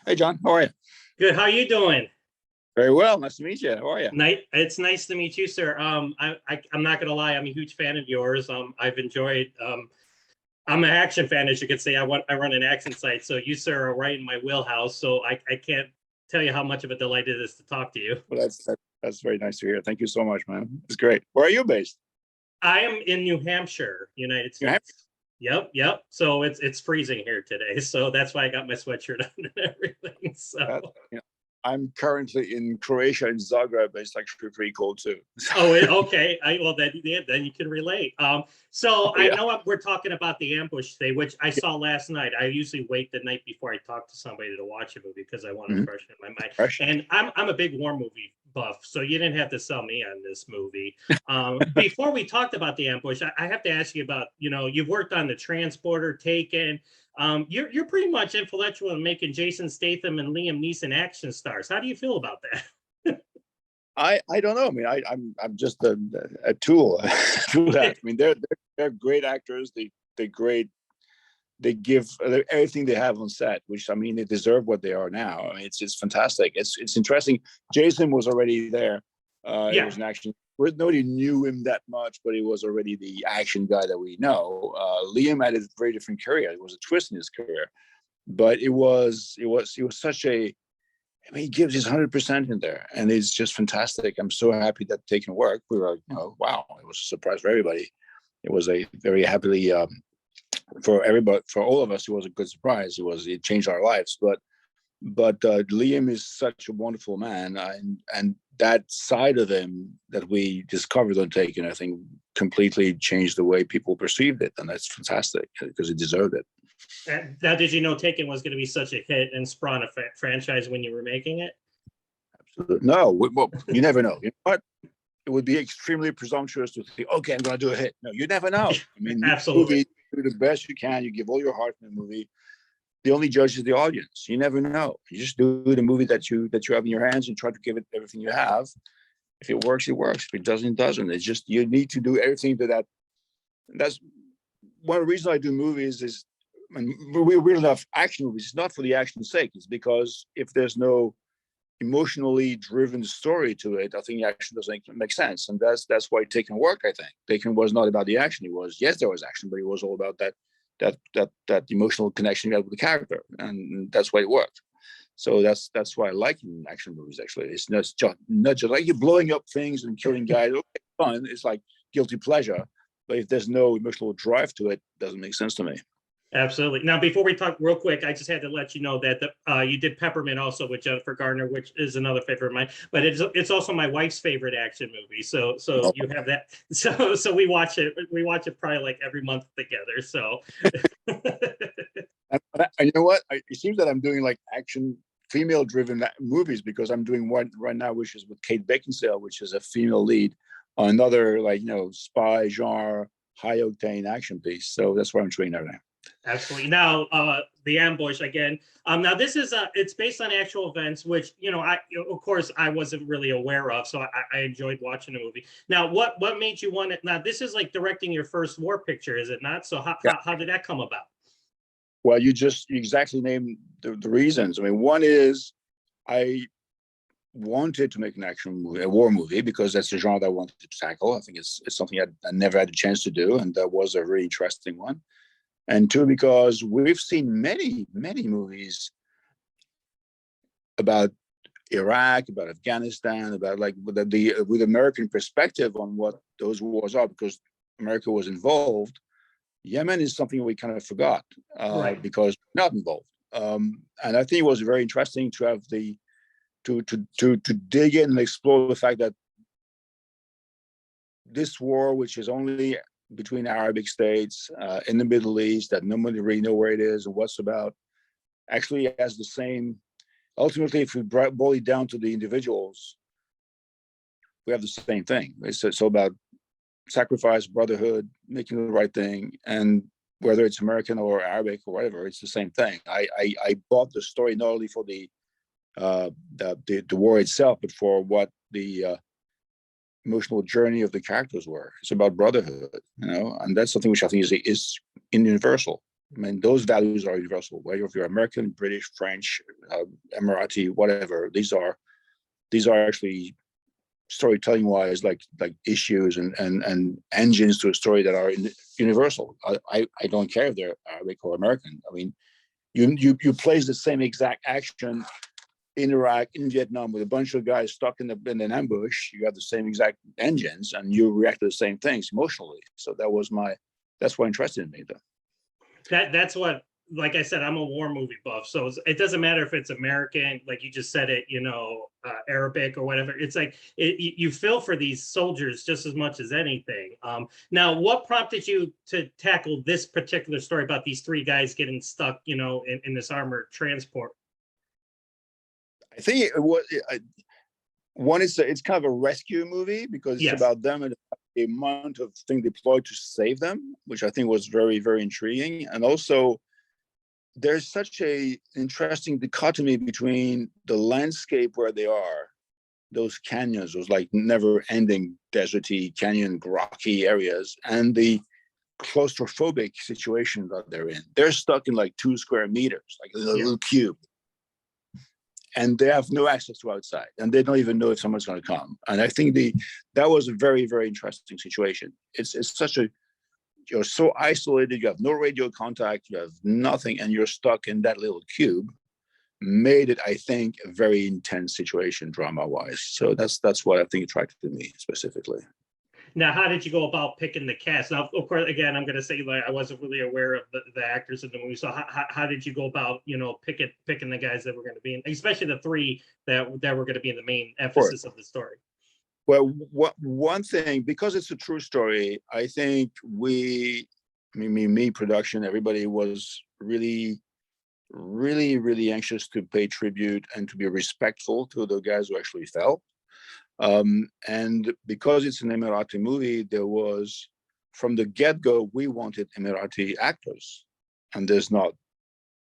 Hey, John, how are you? Good. How you doing? Very well. Nice to meet you. How are you? It's nice to meet you, sir. I'm not gonna lie. I'm a huge fan of yours. I've enjoyed. I'm an action fan, as you can see. I run an action site, so you, sir, are right in my wheelhouse. So I can't tell you how much of a delight it is to talk to you. Well, that's very nice to hear. Thank you so much, man. It's great. Where are you based? I am in New Hampshire, United New Hampshire? States. Yep. So it's freezing here today, so that's why I got my sweatshirt on and everything. So. You know, I'm currently in Croatia, in Zagreb. It's actually pretty cold too. Oh, okay. Well, then you can relate. So I know we're talking about the ambush today, which I saw last night. I usually wait the night before I talk to somebody to watch a movie because I want to freshen my mind. And I'm a big war movie buff, so you didn't have to sell me on this movie. Before we talked about the ambush, I have to ask you about, you've worked on the Transporter, Taken. You're pretty much influential in making Jason Statham and Liam Neeson action stars. How do you feel about that? I don't know. I mean, I'm just a tool through that. I mean, they're great actors. They give everything they have on set, which, I mean, they deserve what they are now. I mean, it's fantastic. It's interesting. Jason was already there. He was an action. Nobody knew him that much, but he was already the action guy that we know. Liam had a very different career. It was a twist in his career, but it was such a. I mean, he gives his 100% in there, and it's just fantastic. I'm so happy that Taken work. We were, wow, it was a surprise for everybody. It was a very happily for everybody, for all of us. It was a good surprise. It changed our lives. But Liam is such a wonderful man, and that side of him that we discovered on Taken, I think, completely changed the way people perceived it, and that's fantastic because he deserved it. Now, did you know Taken was going to be such a hit and spawn a franchise when you were making it? Absolutely. No, well, you never know. You know what? It would be extremely presumptuous to think, okay, I'm going to do a hit. No, you never know. I mean, absolutely. You do the best you can. You give all your heart in the movie. The only judge is the audience. You never know. You just do the movie that you have in your hands and try to give it everything you have. If it works, it works. If it doesn't, it doesn't. It's just you need to do everything to that. That's one of the reasons I do movies is. And we really love action movies. It's not for the action's sake. It's because if there's no emotionally driven story to it, I think the action doesn't make sense. And that's why Taken worked. I think Taken was not about the action. It was, yes, there was action, but it was all about that emotional connection you had with the character, and that's why it worked. So that's why I like action movies. Actually, it's not just like you're blowing up things and killing guys. Okay, fun. It's like guilty pleasure. But if there's no emotional drive to it, it doesn't make sense to me. Absolutely. Now, before we talk real quick, I just had to let you know that you did Peppermint also with Jennifer Garner, which is another favorite of mine. But it's also my wife's favorite action movie. So you have that. So we watch it. We watch it probably like every month together. So. And you know what? It seems that I'm doing like action female-driven movies because I'm doing one right now, which is with Kate Beckinsale, which is a female lead on another spy genre, high-octane action piece. So that's what I'm doing right now. Absolutely. Now, the ambush again. Now, this is it's based on actual events, which of course, I wasn't really aware of. So I enjoyed watching the movie. Now, what made you want it? Now, this is like directing your first war picture, is it not? So how did that come about? Well, you exactly named the reasons. I mean, one is I wanted to make an action movie, a war movie, because that's the genre that I wanted to tackle. I think it's something I never had a chance to do, and that was a really interesting one. And two, because we've seen many movies about Iraq, about Afghanistan, about with American perspective on what those wars are, because America was involved. Yemen is something we kind of forgot because we're not involved. And I think it was very interesting to have to dig in and explore the fact that this war, which is only between Arabic states in the Middle East, that nobody really know where it is and what's about, actually has the same. Ultimately, if we boil it down to the individuals, we have the same thing. It's all about sacrifice, brotherhood, making the right thing, and whether it's American or Arabic or whatever, it's the same thing. I bought the story not only for the war itself, but for what the emotional journey of the characters were. It's about brotherhood, and that's something which I think is universal. I mean, those values are universal, whether if you're American, British, French, Emirati, whatever. These are actually storytelling wise, like issues and engines to a story that are universal. I don't care if they're Arabic or American. I mean, you place the same exact action in Iraq, in Vietnam, with a bunch of guys stuck in an ambush. You have the same exact engines, and you react to the same things emotionally. So that's what interested in me, though. That's what, like I said, I'm a war movie buff, so it doesn't matter if it's American, like you just said it, Arabic or whatever. It's like you feel for these soldiers just as much as anything. Now, what prompted you to tackle this particular story about these three guys getting stuck, in this armored transport? I think it's kind of a rescue movie because it's about them and the amount of things deployed to save them, which I think was very, very intriguing. And also, there's such a interesting dichotomy between the landscape where they are, those canyons, those like never-ending deserty canyon, rocky areas, and the claustrophobic situation that they're in. They're stuck in like 2 square meters, like a little cube. And they have no access to outside, and they don't even know if someone's going to come. And I think that was a very, very interesting situation. It's such you're so isolated, you have no radio contact, you have nothing, and you're stuck in that little cube. Made it, I think, a very intense situation drama-wise. So that's what I think attracted me specifically. Now, how did you go about picking the cast? Now, of course, again, I'm going to say I wasn't really aware of the actors in the movie. So how did you go about, picking the guys that were going to be in, especially the three that were going to be in the main emphasis of the story? Well, one thing, because it's a true story, I think me, production, everybody was really, really, really anxious to pay tribute and to be respectful to the guys who actually fell. And because it's an Emirati movie, there was, from the get-go, we wanted Emirati actors, and there's not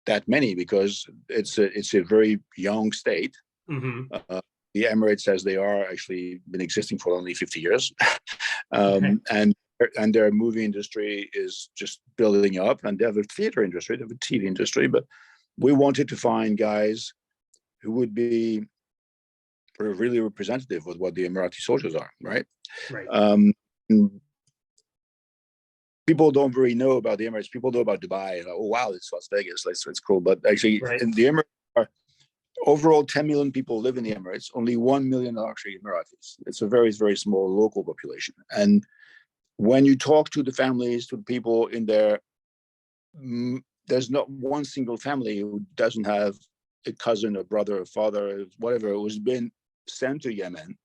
that many because it's a very young state. Mm-hmm. The Emirates, as they are, actually been existing for only 50 years, and their movie industry is just building up, and they have a theater industry, they have a TV industry, but we wanted to find guys who would be really representative of what the Emirati soldiers are, right? Right. People don't really know about the Emirates. People know about Dubai, and oh wow, it's Las Vegas, it's cool. But actually, in the Emirates, overall 10 million people live in the Emirates. Only 1 million are actually Emiratis. It's a very, very small local population. And when you talk to the families, to the people in there, there's not one single family who doesn't have a cousin, a brother, a father, whatever, who's been sent to Yemen,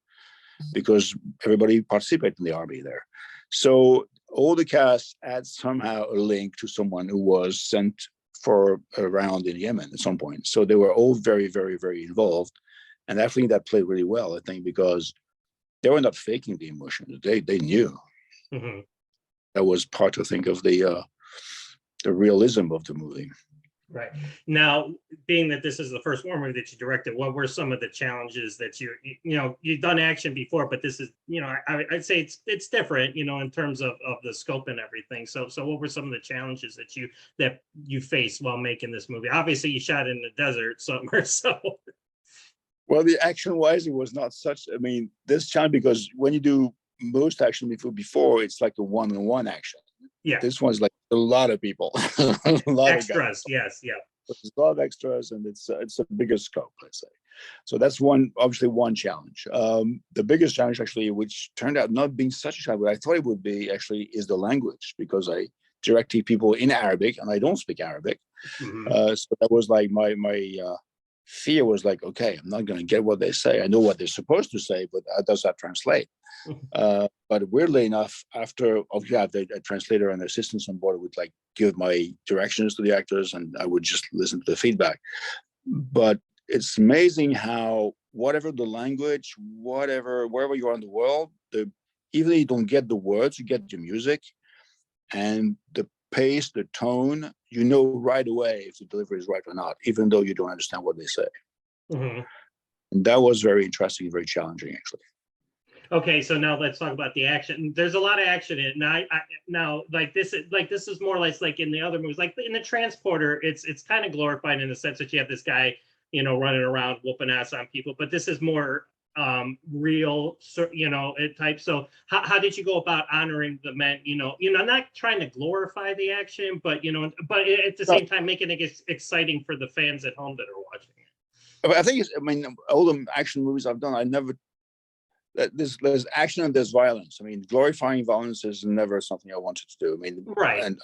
because everybody participated in the army there. So all the cast had somehow a link to someone who was sent for a round in Yemen at some point. So they were all very, very, very involved. And I think that played really well, I think, because they were not faking the emotions. They knew. Mm-hmm. That was part, I think, of the realism of the movie. Right. Now, being that this is the first war movie that you directed, what were some of the challenges that you've done action before, but this is, I'd say it's different, in terms of the scope and everything. So what were some of the challenges that you faced while making this movie? Obviously, you shot in the desert somewhere, so. Well, the action-wise, it was not such. I mean, this challenge, because when you do most action before, it's like a one-on-one action. Yeah. This one's like a lot of people, a lot extras. Of yes, yeah. There's a lot of extras, and it's a bigger scope, let's say. So that's obviously one challenge. The biggest challenge, actually, which turned out not being such a challenge, but I thought it would be, actually, is the language, because I directed people in Arabic, and I don't speak Arabic. Mm-hmm. So that was like my fear was like, okay, I'm not going to get what they say. I know what they're supposed to say, but does that translate? But weirdly enough, after I had a translator and assistants on board, would like give my directions to the actors, and I would just listen to the feedback. But it's amazing how whatever the language, wherever you are in the world, even if you don't get the words, you get the music and the pace, the tone, you know right away if the delivery is right or not, even though you don't understand what they say. Mm-hmm. And that was very interesting, very challenging, actually. Okay, so now let's talk about the action. There's a lot of action in it. Now, like this is more or less like in the other movies, like in the Transporter. It's kind of glorified in the sense that you have this guy, running around whooping ass on people. But this is more real, type. So how did you go about honoring the men? Not trying to glorify the action, but but at the same time making it exciting for the fans at home that are watching it. I think all the action movies I've done, I never. There's action and there's violence. I mean, glorifying violence is never something I wanted to do. I mean, right. And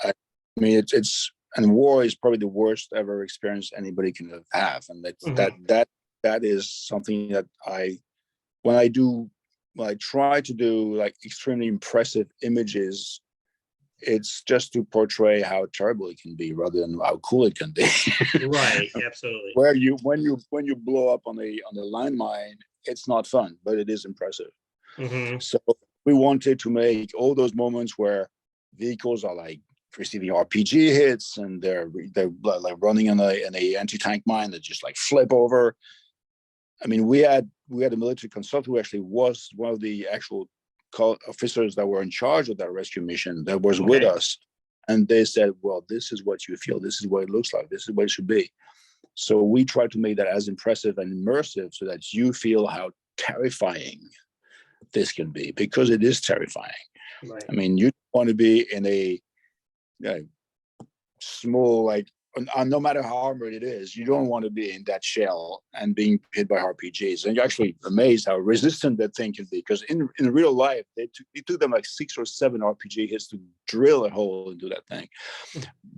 and war is probably the worst ever experience anybody can have. And that is something that when I try to do like extremely impressive images, it's just to portray how terrible it can be rather than how cool it can be. Right, absolutely. When you blow up on the landmine, it's not fun, but it is impressive. Mm-hmm. So we wanted to make all those moments where vehicles are like receiving RPG hits and they're like running in a anti-tank mine that just like flip over. I mean, we had a military consultant who actually was one of the actual officers that were in charge of that rescue mission that was with us. And they said, well, this is what you feel. This is what it looks like. This is what it should be. So we try to make that as impressive and immersive so that you feel how terrifying this can be, because it is terrifying. Right. I mean, you want to be in a small, like, no matter how armored it is, you don't want to be in that shell and being hit by RPGs. And you're actually amazed how resistant that thing can be, because in real life, it took them like 6 or 7 RPG hits to drill a hole into that thing.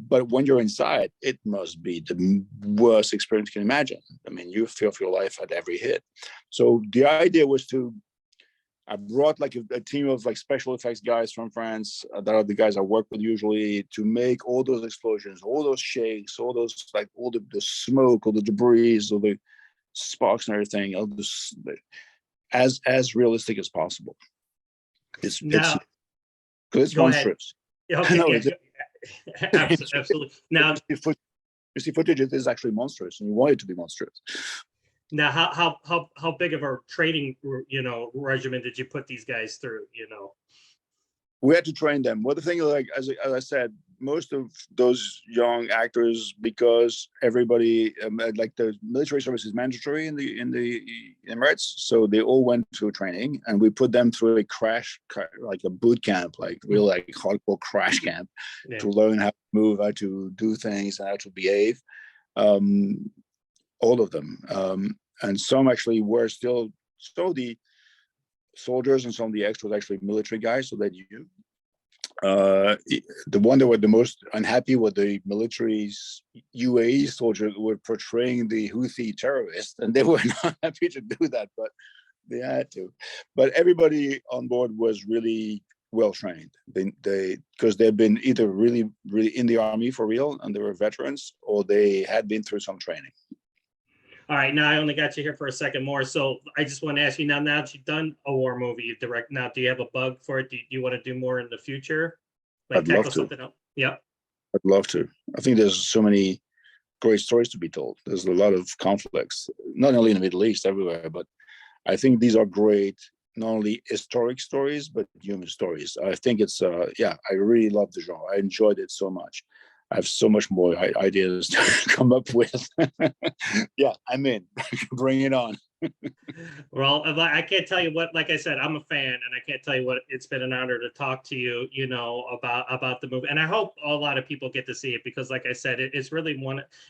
But when you're inside, it must be the worst experience you can imagine. I mean, you feel for your life at every hit. So the idea was I brought like a team of like special effects guys from France that are the guys I work with usually, to make all those explosions, all those shakes, all those like all the smoke, all the debris, all the sparks and everything, all this as realistic as possible. It's monstrous. Okay, no, absolutely. Now you see footage, it is actually monstrous, and you want it to be monstrous. Now, how big of a training regimen did you put these guys through? We had to train them. Well, the thing, like as I said, most of those young actors, because everybody like the military service is mandatory in the Emirates, so they all went through training, and we put them through like a boot camp, like real like hardcore crash camp, to learn how to move, how to do things, and how to behave. All of them, and some actually were still. So the soldiers and some of the extras actually military guys, so that the one that were the most unhappy with the military's UAE soldiers who were portraying the Houthi terrorists, and they were not happy to do that, but they had to. But everybody on board was really well trained. They because they've been either really in the army for real and they were veterans, or they had been through some training. All right, now I only got you here for a second more, so I just want to ask you now that you've done a war movie, you direct now. Do you have a bug for it? Do you want to do more in the future? Like I'd love to. Something else? Yeah, I'd love to. I think there's so many great stories to be told. There's a lot of conflicts, not only in the Middle East, everywhere, but I think these are great, not only historic stories, but human stories. I think it's, I really love the genre. I enjoyed it so much. I have so much more ideas to come up with. Yeah, I'm in. Bring it on. Well, I can't tell you what, like I said, I'm a fan, and I can't tell you what, it's been an honor to talk to you, about the movie. And I hope a lot of people get to see it, because like I said, it's really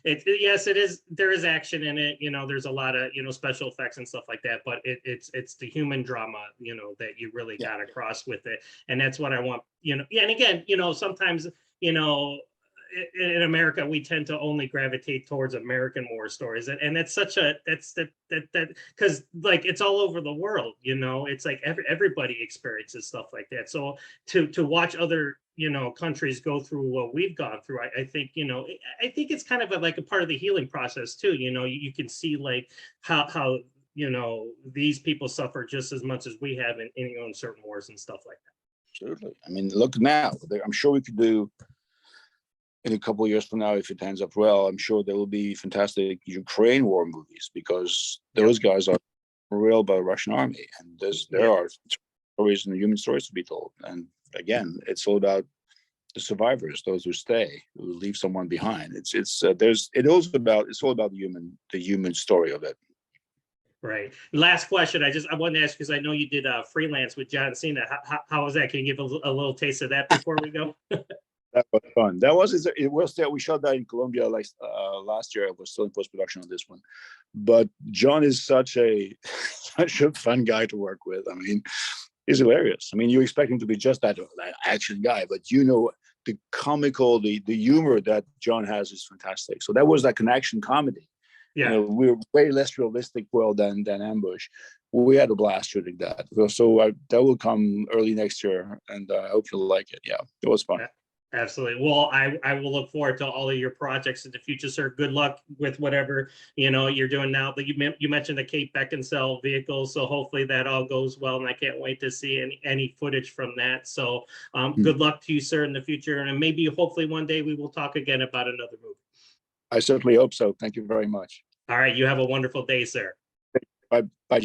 yes, it is, there is action in it, there's a lot of, special effects and stuff like that, but it's the human drama, that you really got across with it. And that's what I want, and again, sometimes, in America, we tend to only gravitate towards American war stories, and that's such a because like it's all over the world, it's like everybody experiences stuff like that. So to watch other countries go through what we've gone through, I think I think it's kind of like a part of the healing process too. You can see like how these people suffer just as much as we have in certain wars and stuff like that. Absolutely. I mean, look now. I'm sure we could do. In a couple of years from now, if it ends up well, I'm sure there will be fantastic Ukraine war movies, because those guys are real by the Russian army, and there are stories and human stories to be told. And again, it's all about the survivors, those who stay, who leave someone behind. It's all about the human story of it. Right. Last question. I wanted to ask, because I know you did Freelance with John Cena. How was that? Can you give a little taste of that before we go? That was fun. That was it. Was that we shot that in Colombia like last year. I was still in post production on this one, but John is such a fun guy to work with. I mean, he's hilarious. I mean, you expect him to be just that action guy, but the comical, the humor that John has is fantastic. So that was like an action comedy. Yeah. We're way less realistic world than Ambush. We had a blast shooting that. So that will come early next year, and I hope you'll like it. Yeah, it was fun. Absolutely. Well, I will look forward to all of your projects in the future, sir. Good luck with whatever you're doing now. But you mentioned the Kate Beckinsale vehicle, so hopefully that all goes well, and I can't wait to see any footage from that. So good luck to you, sir, in the future, and maybe hopefully one day we will talk again about another movie. I certainly hope so. Thank you very much. All right. You have a wonderful day, sir. Bye, John.